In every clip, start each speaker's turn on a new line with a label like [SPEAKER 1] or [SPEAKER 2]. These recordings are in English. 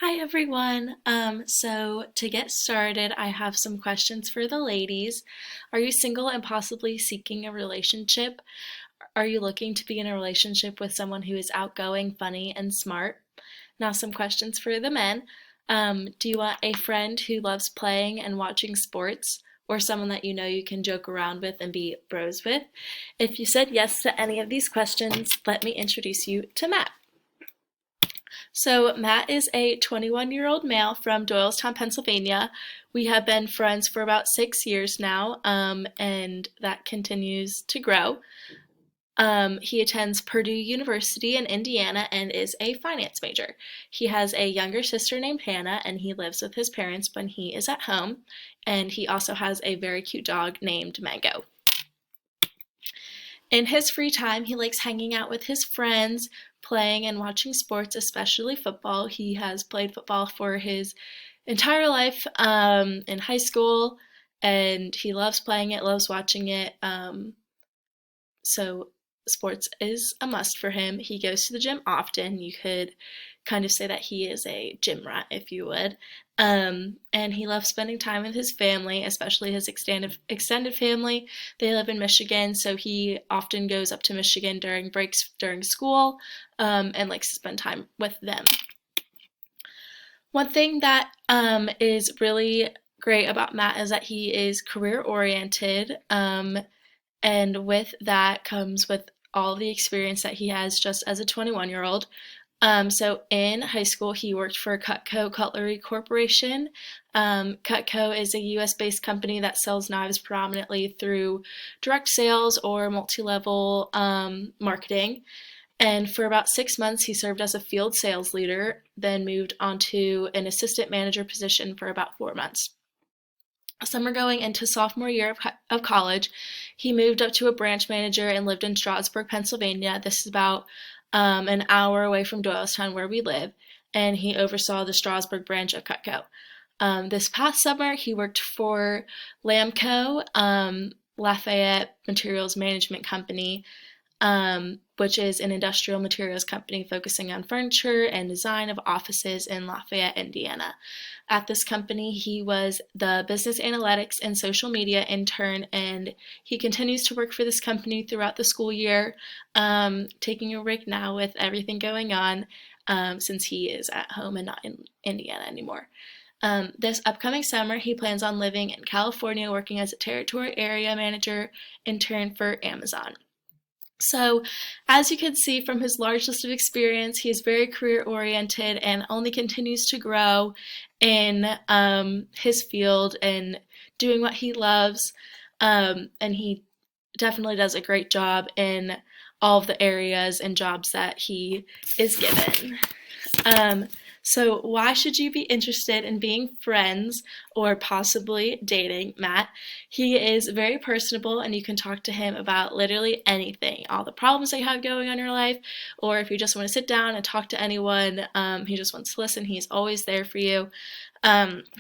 [SPEAKER 1] Hi everyone. So to get started, I have some questions for the ladies. Are you single and possibly seeking a relationship? Are you looking to be in a relationship with someone who is outgoing, funny, and smart? Now some questions for the men. Do you want a friend who loves playing and watching sports, or someone that you know you can joke around with and be bros with? If you said yes to any of these questions, let me introduce you to Matt. So Matt is a 21-year-old male from Doylestown, Pennsylvania. We have been friends for about 6 years now, and that continues to grow. He attends Purdue University in Indiana and is a finance major. He has a younger sister named Hannah, and he lives with his parents when he is at home. And he also has a very cute dog named Mango. In his free time, he likes hanging out with his friends, playing and watching sports, especially football. He has played football for his entire life in high school, and he loves playing it, loves watching it. So sports is a must for him. He goes to the gym often. You could kind of say that he is a gym rat, if you would. And he loves spending time with his family, especially his extended family. They live in Michigan, so he often goes up to Michigan during breaks during school and likes to spend time with them. One thing that is really great about Matt is that he is career oriented. And with that comes with all the experience that he has just as a 21-year-old. So in high school, he worked for Cutco Cutlery Corporation. Cutco is a US-based company that sells knives predominantly through direct sales or multi-level marketing. And for about 6 months, he served as a field sales leader, then moved on to an assistant manager position for about 4 months. Summer going into sophomore year of college, he moved up to a branch manager and lived in Strasburg, Pennsylvania. This is about an hour away from Doylestown, where we live, and he oversaw the Strasburg branch of Cutco. This past summer, he worked for Lamco, Lafayette Materials Management Company, which is an industrial materials company focusing on furniture and design of offices in Lafayette, Indiana. At this company, he was the business analytics and social media intern, and he continues to work for this company throughout the school year, taking a break now with everything going on, since he is at home and not in Indiana anymore. This upcoming summer, he plans on living in California, working as a territory area manager intern for Amazon. So, as you can see from his large list of experience, he is very career oriented and only continues to grow in his field and doing what he loves. And he definitely does a great job in all of the areas and jobs that he is given. So why should you be interested in being friends or possibly dating Matt? He is very personable and you can talk to him about literally anything, all the problems that you have going on in your life, or if you just want to sit down and talk to anyone, he just wants to listen, he's always there for you.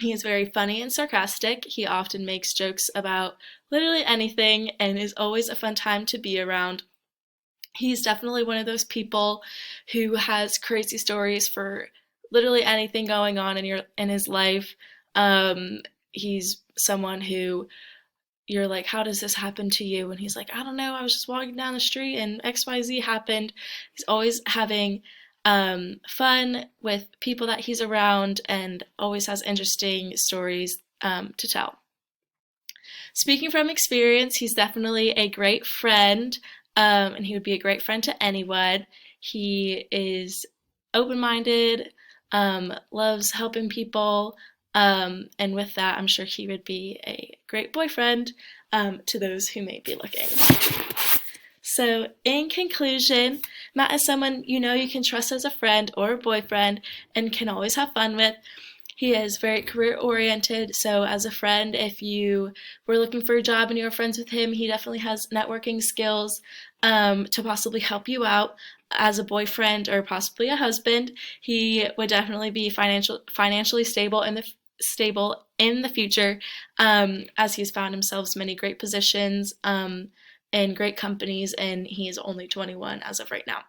[SPEAKER 1] He is very funny and sarcastic. He often makes jokes about literally anything and is always a fun time to be around. He's definitely one of those people who has crazy stories for literally anything going on in his life. He's someone who you're like, how does this happen to you? And he's like, I don't know. I was just walking down the street and XYZ happened. He's always having fun with people that he's around and always has interesting stories to tell. Speaking from experience, he's definitely a great friend, and he would be a great friend to anyone. He is open minded, loves helping people, and with that, I'm sure he would be a great boyfriend to those who may be looking. So, in conclusion, Matt is someone you know you can trust as a friend or a boyfriend and can always have fun with. He is very career oriented, so as a friend, if you were looking for a job and you were friends with him, he definitely has networking skills to possibly help you out. As a boyfriend or possibly a husband, he would definitely be financially stable in the future, as he's found himself many great positions in great companies, and he is only 21 as of right now.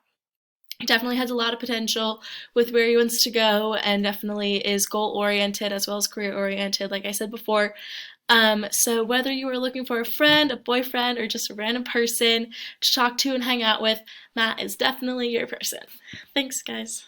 [SPEAKER 1] He definitely has a lot of potential with where he wants to go, and definitely is goal oriented as well as career oriented, like I said before. So whether you are looking for a friend, a boyfriend, or just a random person to talk to and hang out with, Matt is definitely your person. Thanks, guys.